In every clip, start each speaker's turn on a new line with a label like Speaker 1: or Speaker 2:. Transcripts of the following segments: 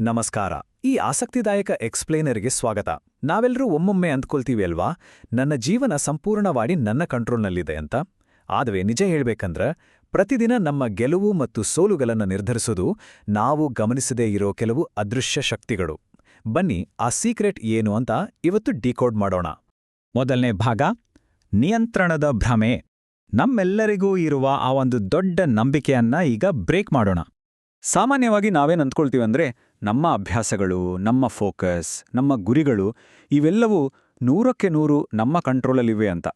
Speaker 1: ನಮಸ್ಕಾರ. ಈ ಆಸಕ್ತಿದಾಯಕ ಎಕ್ಸ್ಪ್ಲೇನರ್ಗೆ ಸ್ವಾಗತ. ನಾವೆಲ್ಲರೂ ಒಮ್ಮೊಮ್ಮೆ ಅಂದ್ಕೊಳ್ತೀವಿ ಅಲ್ವಾ, ನನ್ನ ಜೀವನ ಸಂಪೂರ್ಣವಾಗಿ ನನ್ನ ಕಂಟ್ರೋಲ್ನಲ್ಲಿದೆ ಅಂತ. ಆದರೆ ನಿಜ ಹೇಳ್ಬೇಕಂದ್ರ ಪ್ರತಿದಿನ ನಮ್ಮ ಗೆಲುವು ಮತ್ತು ಸೋಲುಗಳನ್ನು ನಿರ್ಧರಿಸೋದು ನಾವು ಗಮನಿಸದೇ ಇರೋ ಕೆಲವು ಅದೃಶ್ಯ ಶಕ್ತಿಗಳು. ಬನ್ನಿ ಆ ಸೀಕ್ರೆಟ್ ಏನು ಅಂತ ಇವತ್ತು ಡಿಕೋಡ್ ಮಾಡೋಣ.
Speaker 2: ಮೊದಲನೇ ಭಾಗ, ನಿಯಂತ್ರಣದ ಭ್ರಮೆ. ನಮ್ಮೆಲ್ಲರಿಗೂ ಇರುವ ಆ ಒಂದು ದೊಡ್ಡ ನಂಬಿಕೆಯನ್ನ ಈಗ ಬ್ರೇಕ್ ಮಾಡೋಣ. ಸಾಮಾನ್ಯವಾಗಿ ನಾವೇನು ಅಂದ್ಕೊಳ್ತೀವಂದ್ರೆ, ನಮ್ಮ ಅಭ್ಯಾಸಗಳು, ನಮ್ಮ ಫೋಕಸ್, ನಮ್ಮ ಗುರಿಗಳು ಇವೆಲ್ಲವೂ 100ಕ್ಕೆ 100 ನಮ್ಮ ಕಂಟ್ರೋಲಲ್ಲಿವೆ ಅಂತ.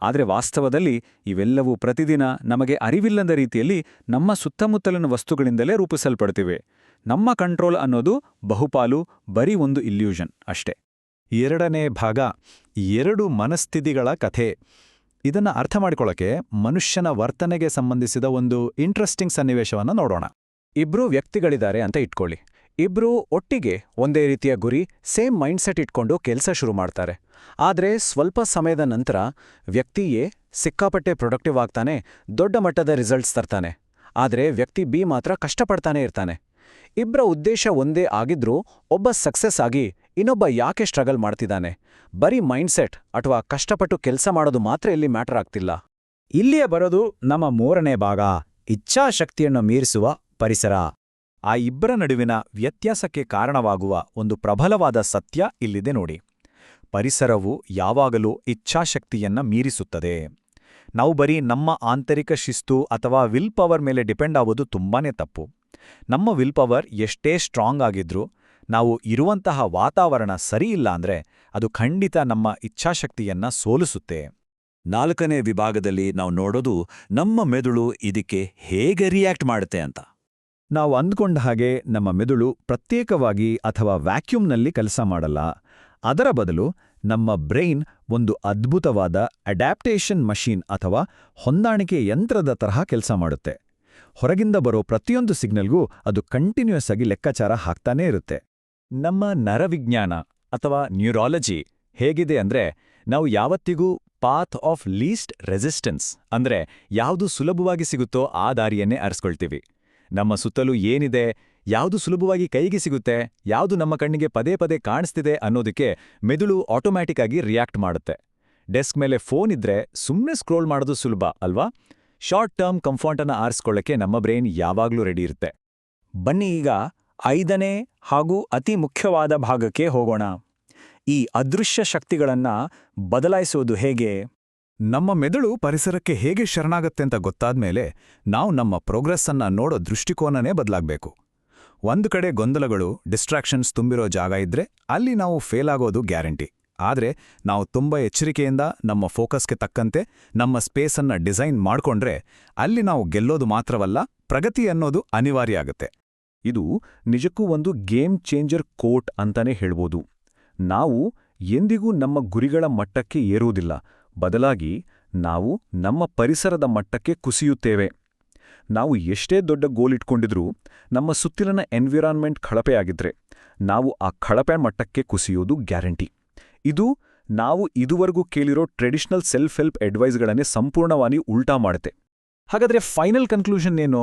Speaker 2: ಆದರೆ ವಾಸ್ತವದಲ್ಲಿ ಇವೆಲ್ಲವೂ ಪ್ರತಿದಿನ ನಮಗೆ ಅರಿವಿಲ್ಲದ ರೀತಿಯಲ್ಲಿ ನಮ್ಮ ಸುತ್ತಮುತ್ತಲಿನ ವಸ್ತುಗಳಿಂದಲೇ ರೂಪಿಸಲ್ಪಡ್ತಿವೆ. ನಮ್ಮ ಕಂಟ್ರೋಲ್ ಅನ್ನೋದು ಬಹುಪಾಲು ಬರೀ ಒಂದು ಇಲ್ಯೂಷನ್ ಅಷ್ಟೇ.
Speaker 1: ಎರಡನೇ ಭಾಗ, 2 ಮನಸ್ಥಿತಿಗಳ ಕಥೆ. ಇದನ್ನ ಅರ್ಥ ಮಾಡಿಕೊಳ್ಳೋಕೆ ಮನುಷ್ಯನ ವರ್ತನೆಗೆ ಸಂಬಂಧಿಸಿದ ಒಂದು ಇಂಟ್ರೆಸ್ಟಿಂಗ್ ಸನ್ನಿವೇಶವನ್ನು ನೋಡೋಣ. ಇಬ್ರು ವ್ಯಕ್ತಿಗಳಿದ್ದಾರೆ ಅಂತ ಇಟ್ಕೊಳ್ಳಿ. ಇಬ್ರು ಒಟ್ಟಿಗೆ ಒಂದೇ ರೀತಿಯ ಗುರಿ, ಸೇಮ್ ಮೈಂಡ್ಸೆಟ್ ಇಟ್ಕೊಂಡು ಕೆಲಸ ಶುರು ಮಾಡ್ತಾರೆ. ಆದರೆ ಸ್ವಲ್ಪ ಸಮಯದ ನಂತರ ವ್ಯಕ್ತಿ ಎ ಸಿಕ್ಕಾಪಟ್ಟೆ ಪ್ರೊಡಕ್ಟಿವ್ ಆಗ್ತಾನೆ, ದೊಡ್ಡ ಮಟ್ಟದ ರಿಸಲ್ಟ್ಸ್ ತರ್ತಾನೆ. ಆದರೆ ವ್ಯಕ್ತಿ ಬಿ ಮಾತ್ರ ಕಷ್ಟಪಡ್ತಾನೆ ಇರ್ತಾನೆ. ಇಬ್ಬರ ಉದ್ದೇಶ ಒಂದೇ ಆಗಿದ್ರೂ ಒಬ್ಬ ಸಕ್ಸಸ್ ಆಗಿ ಇನ್ನೊಬ್ಬ ಯಾಕೆ ಸ್ಟ್ರಗಲ್ ಮಾಡ್ತಿದ್ದಾನೆ? ಬರೀ ಮೈಂಡ್ಸೆಟ್ ಅಥವಾ ಕಷ್ಟಪಟ್ಟು ಕೆಲಸ ಮಾಡೋದು ಮಾತ್ರ ಇಲ್ಲಿ ಮ್ಯಾಟರ್ ಆಗ್ತಿಲ್ಲ.
Speaker 2: ಇಲ್ಲಿಯೇ ಬರೋದು ನಮ್ಮ 3ನೇ ಭಾಗ, ಇಚ್ಛಾಶಕ್ತಿಯನ್ನು ಮೀರಿಸುವ ಪರಿಸರ.
Speaker 1: ಆ ಇಬ್ಬರ ನಡುವಿನ ವ್ಯತ್ಯಾಸಕ್ಕೆ ಕಾರಣವಾಗುವ ಒಂದು ಪ್ರಬಲವಾದ ಸತ್ಯ ಇಲ್ಲಿದೆ ನೋಡಿ. ಪರಿಸರವು ಯಾವಾಗಲೂ ಇಚ್ಛಾಶಕ್ತಿಯನ್ನ ಮೀರಿಸುತ್ತದೆ. ನಾವು ಬರೀ ನಮ್ಮ ಆಂತರಿಕ ಶಿಸ್ತು ಅಥವಾ ವಿಲ್ ಪವರ್ ಮೇಲೆ ಡಿಪೆಂಡ್ ಆಗೋದು ತುಂಬಾನೇ ತಪ್ಪು. ನಮ್ಮ ವಿಲ್ ಪವರ್ ಎಷ್ಟೇ ಸ್ಟ್ರಾಂಗ್ ಆಗಿದ್ರೂ ನಾವು ಇರುವಂತಹ ವಾತಾವರಣ ಸರಿಯಿಲ್ಲ ಅಂದ್ರೆ ಅದು ಖಂಡಿತ ನಮ್ಮ ಇಚ್ಛಾಶಕ್ತಿಯನ್ನ ಸೋಲಿಸುತ್ತೆ.
Speaker 3: 4ನೇ ವಿಭಾಗದಲ್ಲಿ ನಾವು ನೋಡೋದು ನಮ್ಮ ಮೆದುಳು ಇದಕ್ಕೆ ಹೇಗೆ ರಿಯಾಕ್ಟ್ ಮಾಡುತ್ತೆ ಅಂತ.
Speaker 1: ನಾವು ಅಂದ್ಕೊಂಡ ಹಾಗೆ ನಮ್ಮ ಮೆದುಳು ಪ್ರತ್ಯೇಕವಾಗಿ ಅಥವಾ ವ್ಯಾಕ್ಯೂಮ್ನಲ್ಲಿ ಕೆಲಸ ಮಾಡಲ್ಲ. ಅದರ ಬದಲು ನಮ್ಮ ಬ್ರೈನ್ ಒಂದು ಅದ್ಭುತವಾದ ಅಡ್ಯಾಪ್ಟೇಷನ್ ಮಷೀನ್ ಅಥವಾ ಹೊಂದಾಣಿಕೆ ಯಂತ್ರದ ತರಹ ಕೆಲಸ ಮಾಡುತ್ತೆ. ಹೊರಗಿಂದ ಬರೋ ಪ್ರತಿಯೊಂದು ಸಿಗ್ನಲ್ಗೂ ಅದು ಕಂಟಿನ್ಯೂಯಸ್ ಆಗಿ ಲೆಕ್ಕಾಚಾರ ಹಾಕ್ತಾನೇ ಇರುತ್ತೆ. ನಮ್ಮ ನರವಿಜ್ಞಾನ ಅಥವಾ ನ್ಯೂರಾಲಜಿ ಹೇಗಿದೆ ಅಂದ್ರೆ, ನಾವು ಯಾವತ್ತಿಗೂ ಪಾತ್ ಆಫ್ ಲೀಸ್ಟ್ ರೆಸಿಸ್ಟೆನ್ಸ್ ಅಂದ್ರೆ ಯಾವುದು ಸುಲಭವಾಗಿ ಸಿಗುತ್ತೋ ಆ ದಾರಿಯನ್ನೇ ಆರಿಸ್ಕೊಳ್ತೀವಿ. ನಮ್ಮ ಸುತ್ತಲೂ ಏನಿದೆ, ಯಾವುದು ಸುಲಭವಾಗಿ ಕೈಗೆ ಸಿಗುತ್ತೆ, ಯಾವುದು ನಮ್ಮ ಕಣ್ಣಿಗೆ ಪದೇ ಪದೇ ಕಾಣಿಸ್ತಿದೆ ಅನ್ನೋದಕ್ಕೆ ಮೆದುಳು ಆಟೋಮ್ಯಾಟಿಕ್ ಆಗಿ ರಿಯಾಕ್ಟ್ ಮಾಡುತ್ತೆ. ಡೆಸ್ಕ್ ಮೇಲೆ ಫೋನ್ ಇದ್ರೆ ಸುಮ್ಮನೆ ಸ್ಕ್ರೋಲ್ ಮಾಡೋದು ಸುಲಭ ಅಲ್ವಾ? ಶಾರ್ಟ್ ಟರ್ಮ್ ಕಂಫರ್ಟನ್ನು ಆರಿಸ್ಕೊಳ್ಳೋಕ್ಕೆ ನಮ್ಮ ಬ್ರೈನ್ ಯಾವಾಗ್ಲೂ ರೆಡಿ ಇರುತ್ತೆ.
Speaker 2: ಬನ್ನಿ ಈಗ 5ನೇ ಹಾಗೂ ಅತಿ ಮುಖ್ಯವಾದ ಭಾಗಕ್ಕೆ ಹೋಗೋಣ. ಈ ಅದೃಶ್ಯ ಶಕ್ತಿಗಳನ್ನ ಬದಲಾಯಿಸೋದು ಹೇಗೆ?
Speaker 1: ನಮ್ಮ ಮೆದುಳು ಪರಿಸರಕ್ಕೆ ಹೇಗೆ ಶರಣಾಗತ್ತೆ ಅಂತ ಗೊತ್ತಾದ್ಮೇಲೆ ನಾವು ನಮ್ಮ ಪ್ರೋಗ್ರೆಸ್ ಅನ್ನ ನೋಡೋ ದೃಷ್ಟಿಕೋನನೇ ಬದಲಾಗಬೇಕು. ಒಂದು ಕಡೆ ಗೊಂದಲಗಳು, ಡಿಸ್ಟ್ರಾಕ್ಷನ್ಸ್ ತುಂಬಿರೋ ಜಾಗ ಇದ್ರೆ ಅಲ್ಲಿ ನಾವು ಫೇಲ್ ಆಗೋದು ಗ್ಯಾರಂಟಿ. ಆದರೆ ನಾವು ತುಂಬ ಎಚ್ಚರಿಕೆಯಿಂದ ನಮ್ಮ ಫೋಕಸ್ಗೆ ತಕ್ಕಂತೆ ನಮ್ಮ ಸ್ಪೇಸನ್ನ ಡಿಸೈನ್ ಮಾಡ್ಕೊಂಡ್ರೆ ಅಲ್ಲಿ ನಾವು ಗೆಲ್ಲೋದು ಮಾತ್ರವಲ್ಲ, ಪ್ರಗತಿ ಅನ್ನೋದು ಅನಿವಾರ್ಯ ಆಗುತ್ತೆ. ಇದು ನಿಜಕ್ಕೂ ಒಂದು ಗೇಮ್ ಚೇಂಜರ್ ಕೋಟ್ ಅಂತಾನೆ ಹೇಳ್ಬೋದು. ನಾವು ಎಂದಿಗೂ ನಮ್ಮ ಗುರಿಗಳ ಮಟ್ಟಕ್ಕೆ ಏರುವುದಿಲ್ಲ, ಬದಲಾಗಿ ನಾವು ನಮ್ಮ ಪರಿಸರದ ಮಟ್ಟಕ್ಕೆ ಕುಸಿಯುತ್ತೇವೆ. ನಾವು ಎಷ್ಟೇ ದೊಡ್ಡ ಗೋಲ್ ಇಟ್ಕೊಂಡಿದ್ರೂ ನಮ್ಮ ಸುತ್ತಲಿನ ಎನ್ವಿರಾನ್ಮೆಂಟ್ ಕಳಪೆಯಾಗಿದ್ರೆ ನಾವು ಆ ಕಳಪೆ ಮಟ್ಟಕ್ಕೆ ಕುಸಿಯೋದು ಗ್ಯಾರಂಟಿ. ಇದು ನಾವು ಇದುವರೆಗೂ ಕೇಳಿರೋ ಟ್ರೆಡಿಷನಲ್ ಸೆಲ್ಫ್ ಹೆಲ್ಪ್ ಅಡ್ವೈಸ್ಗಳನ್ನೇ ಸಂಪೂರ್ಣವಾಗಿ ಉಲ್ಟಾ ಮಾಡುತ್ತೆ. ಹಾಗಾದ್ರೆ ಫೈನಲ್ ಕನ್ಕ್ಲೂಷನ್ ಏನು?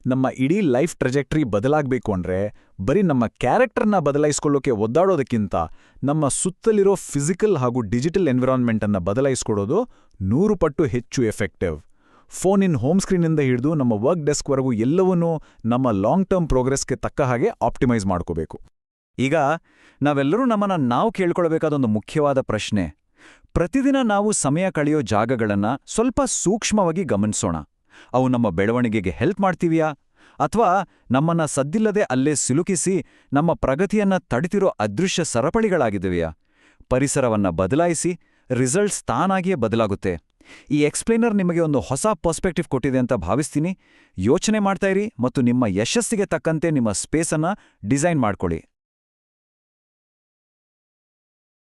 Speaker 1: ನಮ್ಮ ಇಡೀ ಲೈಫ್ ಟ್ರೆಜೆಕ್ಟರಿ ಬದಲಾಗಬೇಕು ಅಂದ್ರೆ ಬರೀ ನಮ್ಮ ಕ್ಯಾರೆಕ್ಟರ್ನ ಬದಲಾಯಿಸ್ಕೊಳ್ಳೋಕೆ ಒದ್ದಾಡೋದಕ್ಕಿಂತ ನಮ್ಮ ಸುತ್ತಲಿರೋ ಫಿಸಿಕಲ್ ಹಾಗೂ ಡಿಜಿಟಲ್ ಎನ್ವಿರಾನ್ಮೆಂಟನ್ನು ಬದಲಾಯಿಸ್ಕೊಡೋದು 100 ಪಟ್ಟು ಹೆಚ್ಚು ಎಫೆಕ್ಟಿವ್. ಫೋನಿನ ಹೋಮ್ ಸ್ಕ್ರೀನಿಂದ ಹಿಡಿದು ನಮ್ಮ ವರ್ಕ್ ಡೆಸ್ಕ್ವರೆಗೂ ಎಲ್ಲವನ್ನೂ ನಮ್ಮ ಲಾಂಗ್ ಟರ್ಮ್ ಪ್ರೋಗ್ರೆಸ್ಗೆ ತಕ್ಕ ಹಾಗೆ ಆಪ್ಟಿಮೈಸ್ ಮಾಡ್ಕೋಬೇಕು. ಈಗ ನಾವೆಲ್ಲರೂ ನಮ್ಮನ್ನ ನಾವು ಕೇಳ್ಕೊಳ್ಬೇಕಾದೊಂದು ಮುಖ್ಯವಾದ ಪ್ರಶ್ನೆ: ಪ್ರತಿದಿನ ನಾವು ಸಮಯ ಕಳೆಯೋ ಜಾಗಗಳನ್ನು ಸ್ವಲ್ಪ ಸೂಕ್ಷ್ಮವಾಗಿ ಗಮನಿಸೋಣ. ಅವು ನಮ್ಮ ಬೆಳವಣಿಗೆಗೆ ಹೆಲ್ಪ್ ಮಾಡ್ತೀವಿಯಾ, ಅಥವಾ ನಮ್ಮನ್ನ ಸದ್ದಿಲ್ಲದೆ ಅಲ್ಲೇ ಸಿಲುಕಿಸಿ ನಮ್ಮ ಪ್ರಗತಿಯನ್ನ ತಡಿತಿರೋ ಅದೃಶ್ಯ ಸರಪಳಿಗಳಾಗಿದೆಯಾ? ಪರಿಸರವನ್ನ ಬದಲಾಯಿಸಿ, ರಿಸಲ್ಟ್ಸ್ ತಾನಾಗಿಯೇ ಬದಲಾಗುತ್ತೆ. ಈ ಎಕ್ಸ್ಪ್ಲೇನರ್ ನಿಮಗೆ ಒಂದು ಹೊಸ ಪರ್ಸ್ಪೆಕ್ಟಿವ್ ಕೊಟ್ಟಿದೆ ಅಂತ ಭಾವಿಸ್ತೀನಿ. ಯೋಚನೆ ಮಾಡ್ತಾ ಇರಿ ಮತ್ತು ನಿಮ್ಮ ಯಶಸ್ಸಿಗೆ ತಕ್ಕಂತೆ ನಿಮ್ಮ ಸ್ಪೇಸನ್ನ ಡಿಸೈನ್ ಮಾಡ್ಕೊಳ್ಳಿ.